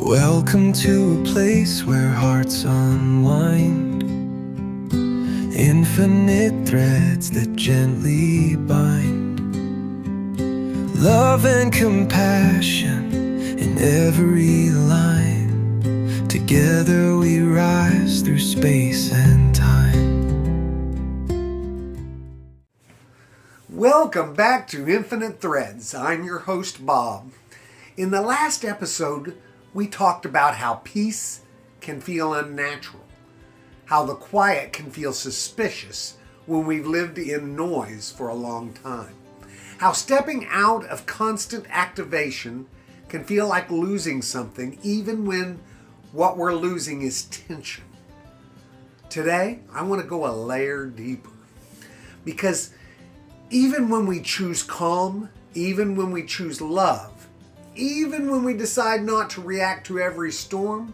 Welcome to a place where hearts unwind, infinite threads that gently bind, love and compassion in every line. Together we rise through space and time. Welcome back to Infinite Threads. I'm your host, Bob. In the last episode, we talked about how peace can feel unnatural, how the quiet can feel suspicious when we've lived in noise for a long time, how stepping out of constant activation can feel like losing something even when what we're losing is tension. Today, I want to go a layer deeper, because even when we choose calm, even when we choose love, even when we decide not to react to every storm,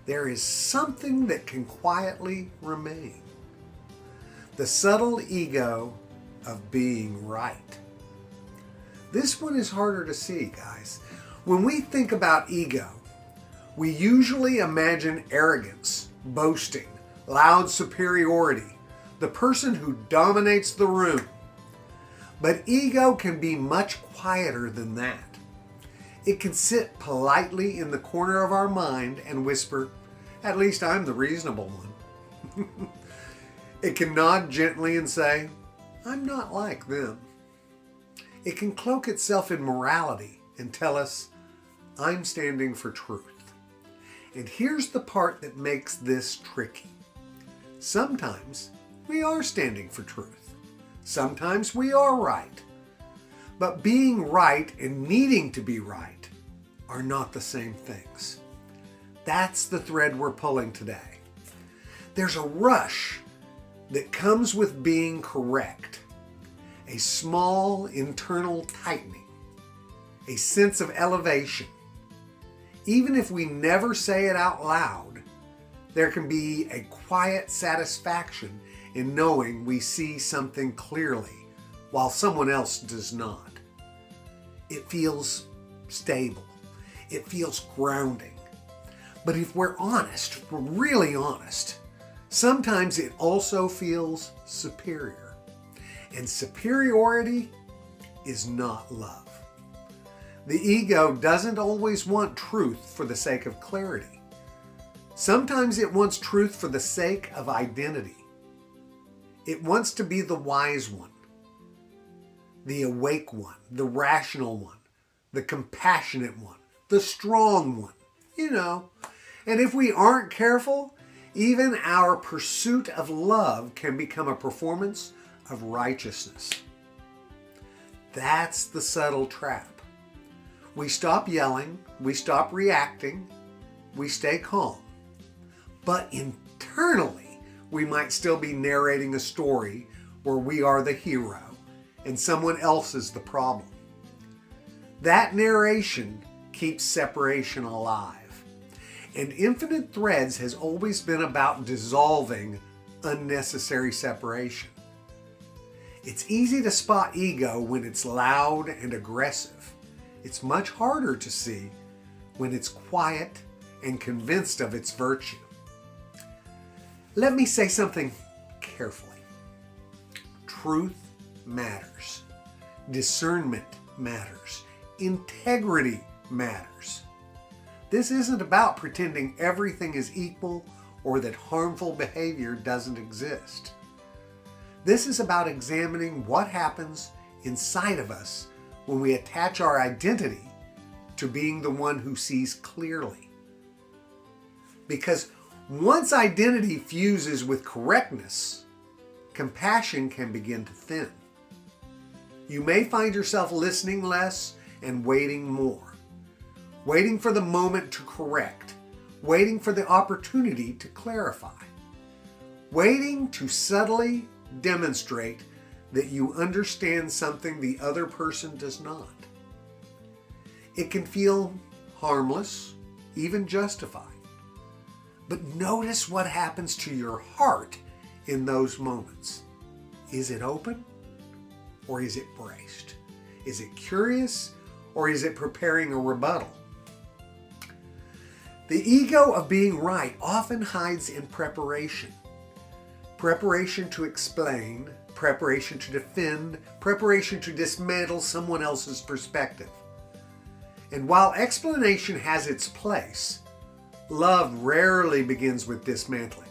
there is something that can quietly remain. The subtle ego of being right. This one is harder to see, guys. When we think about ego, we usually imagine arrogance, boasting, loud superiority, the person who dominates the room. But ego can be much quieter than that. It can sit politely in the corner of our mind and whisper, "At least I'm the reasonable one." It can nod gently and say, "I'm not like them." It can cloak itself in morality and tell us, "I'm standing for truth." And here's the part that makes this tricky. Sometimes we are standing for truth. Sometimes we are right. But being right and needing to be right are not the same things. That's the thread we're pulling today. There's a rush that comes with being correct, a small internal tightening, a sense of elevation. Even if we never say it out loud, there can be a quiet satisfaction in knowing we see something clearly while someone else does not. It feels stable. It feels grounding. But if we're honest, we're really honest, sometimes it also feels superior. And superiority is not love. The ego doesn't always want truth for the sake of clarity. Sometimes it wants truth for the sake of identity. It wants to be the wise one, the awake one, the rational one, the compassionate one, the strong one, And if we aren't careful, even our pursuit of love can become a performance of righteousness. That's the subtle trap. We stop yelling, we stop reacting, we stay calm. But internally, we might still be narrating a story where we are the hero and someone else is the problem. That narration keeps separation alive. And Infinite Threads has always been about dissolving unnecessary separation. It's easy to spot ego when it's loud and aggressive. It's much harder to see when it's quiet and convinced of its virtue. Let me say something carefully. Truth matters. Discernment matters. Integrity matters. This isn't about pretending everything is equal or that harmful behavior doesn't exist. This is about examining what happens inside of us when we attach our identity to being the one who sees clearly. Because once identity fuses with correctness, compassion can begin to thin. You may find yourself listening less and waiting more. Waiting for the moment to correct. Waiting for the opportunity to clarify. Waiting to subtly demonstrate that you understand something the other person does not. It can feel harmless, even justified. But notice what happens to your heart in those moments. Is it open? Or is it braced? Is it curious? Or is it preparing a rebuttal? The ego of being right often hides in preparation. Preparation to explain, preparation to defend, preparation to dismantle someone else's perspective. And while explanation has its place, love rarely begins with dismantling.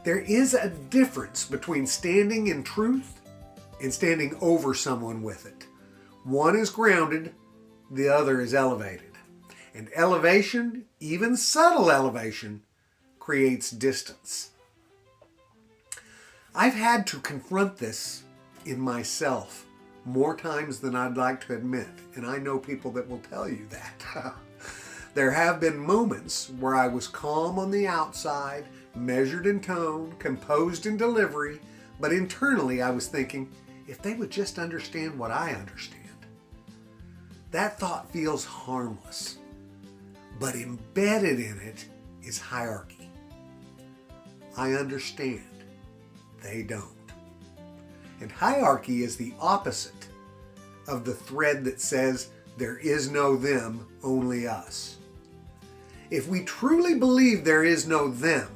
There is a difference between standing in truth and standing over someone with it. One is grounded, the other is elevated. And elevation, even subtle elevation, creates distance. I've had to confront this in myself more times than I'd like to admit, and I know people that will tell you that. There have been moments where I was calm on the outside, measured in tone, composed in delivery, but internally I was thinking, if they would just understand what I understand. That thought feels harmless, but embedded in it is hierarchy. I understand. They don't. And hierarchy is the opposite of the thread that says there is no them, only us. If we truly believe there is no them,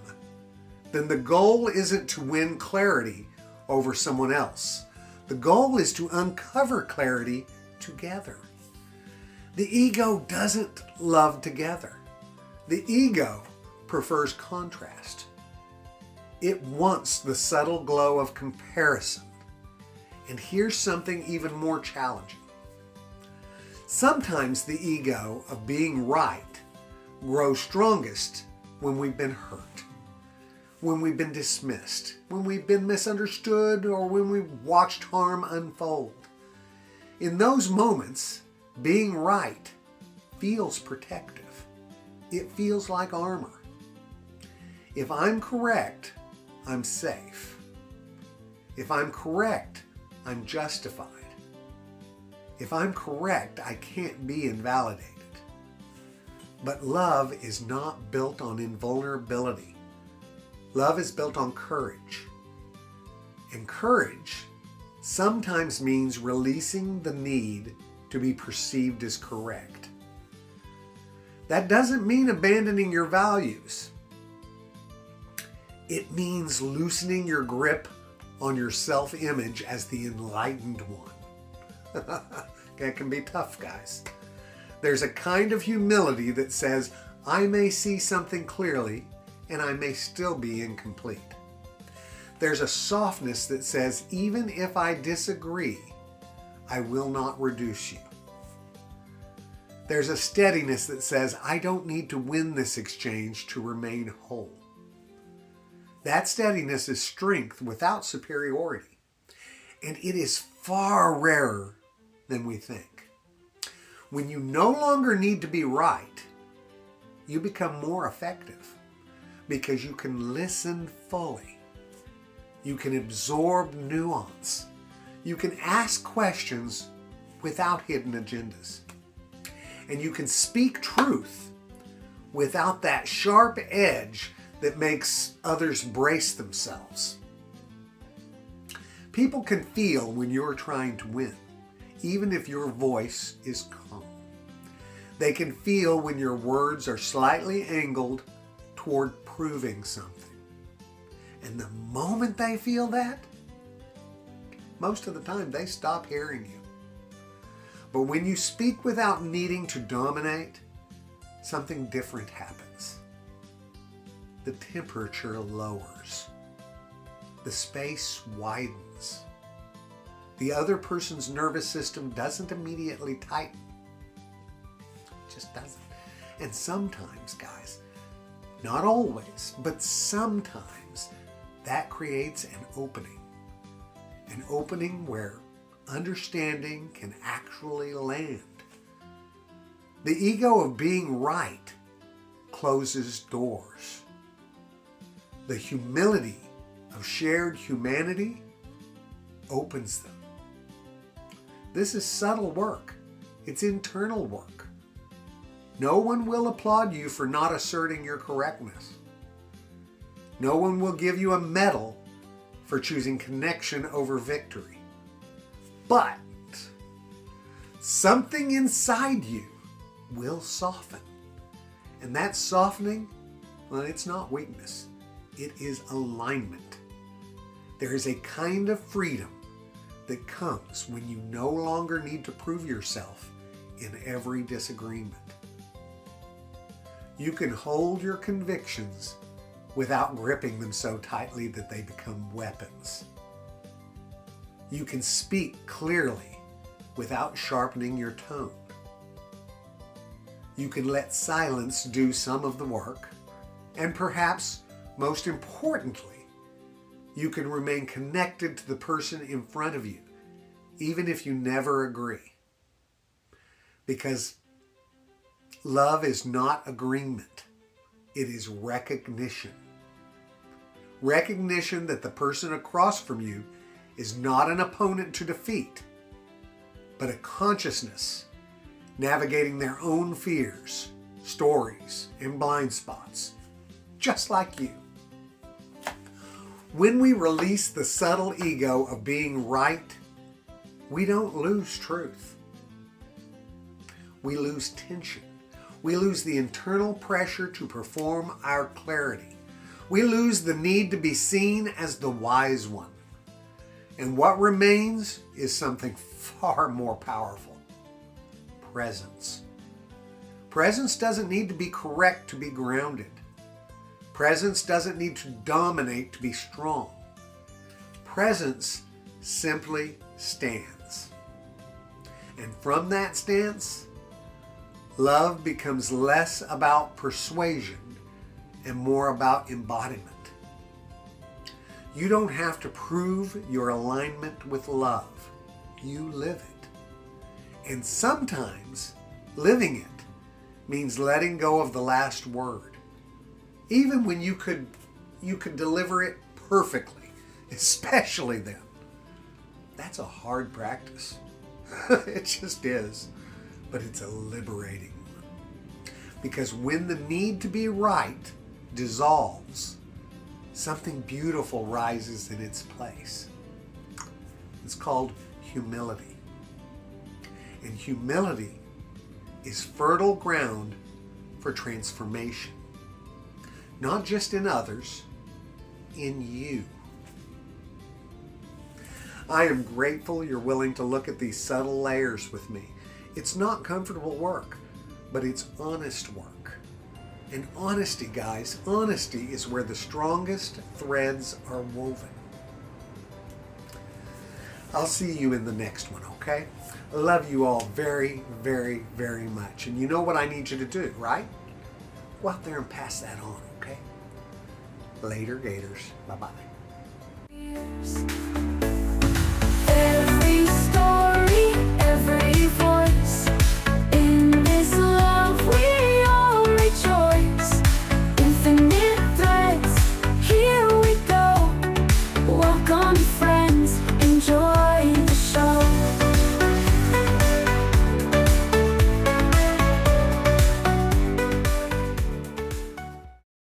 then the goal isn't to win clarity over someone else. The goal is to uncover clarity together. The ego doesn't love together. The ego prefers contrast. It wants the subtle glow of comparison. And here's something even more challenging. Sometimes the ego of being right grows strongest when we've been hurt, when we've been dismissed, when we've been misunderstood, or when we've watched harm unfold. In those moments, being right feels protective. It feels like armor. If I'm correct, I'm safe. If I'm correct, I'm justified. If I'm correct, I can't be invalidated. But love is not built on invulnerability. Love is built on courage. And courage sometimes means releasing the need to be perceived as correct. That doesn't mean abandoning your values. It means loosening your grip on your self-image as the enlightened one. That can be tough, guys. There's a kind of humility that says, I may see something clearly and I may still be incomplete. There's a softness that says, even if I disagree, I will not reduce you. There's a steadiness that says, I don't need to win this exchange to remain whole. That steadiness is strength without superiority, and it is far rarer than we think. When you no longer need to be right, you become more effective because you can listen fully. You can absorb nuance. You can ask questions without hidden agendas. And you can speak truth without that sharp edge that makes others brace themselves. People can feel when you're trying to win, even if your voice is calm. They can feel when your words are slightly angled toward proving something. And the moment they feel that, most of the time they stop hearing you. But when you speak without needing to dominate, something different happens. The temperature lowers. The space widens. The other person's nervous system doesn't immediately tighten. It just doesn't. And sometimes, guys, not always, but sometimes, that creates an opening. An opening where understanding can actually land. The ego of being right closes doors. The humility of shared humanity opens them. This is subtle work. It's internal work. No one will applaud you for not asserting your correctness. No one will give you a medal for choosing connection over victory. But something inside you will soften, And that softening, well, it's not weakness. It is alignment. There is a kind of freedom that comes when you no longer need to prove yourself in every disagreement. You can hold your convictions without gripping them so tightly that they become weapons. You can speak clearly without sharpening your tone. You can let silence do some of the work, and perhaps most importantly, you can remain connected to the person in front of you, even if you never agree. Because love is not agreement, it is recognition. Recognition that the person across from you is not an opponent to defeat, but a consciousness navigating their own fears, stories, and blind spots, just like you. When we release the subtle ego of being right, we don't lose truth. We lose tension. We lose the internal pressure to perform our clarity. We lose the need to be seen as the wise one. And what remains is something far more powerful: presence. Presence doesn't need to be correct to be grounded. Presence doesn't need to dominate to be strong. Presence simply stands. And from that stance, love becomes less about persuasion and more about embodiment. You don't have to prove your alignment with love. You live it. And sometimes living it means letting go of the last word, even when you could deliver it perfectly, especially then. That's a hard practice. It just is. But it's a liberating one. Because when the need to be right dissolves, something beautiful rises in its place. It's called humility. And humility is fertile ground for transformation. Not just in others, in you. I am grateful you're willing to look at these subtle layers with me. It's not comfortable work, but it's honest work. And honesty, guys, honesty is where the strongest threads are woven. I'll see you in the next one, okay? I love you all very, very, very much. And you know what I need you to do, right? Go out there and pass that on, okay? Later, Gators. Bye-bye.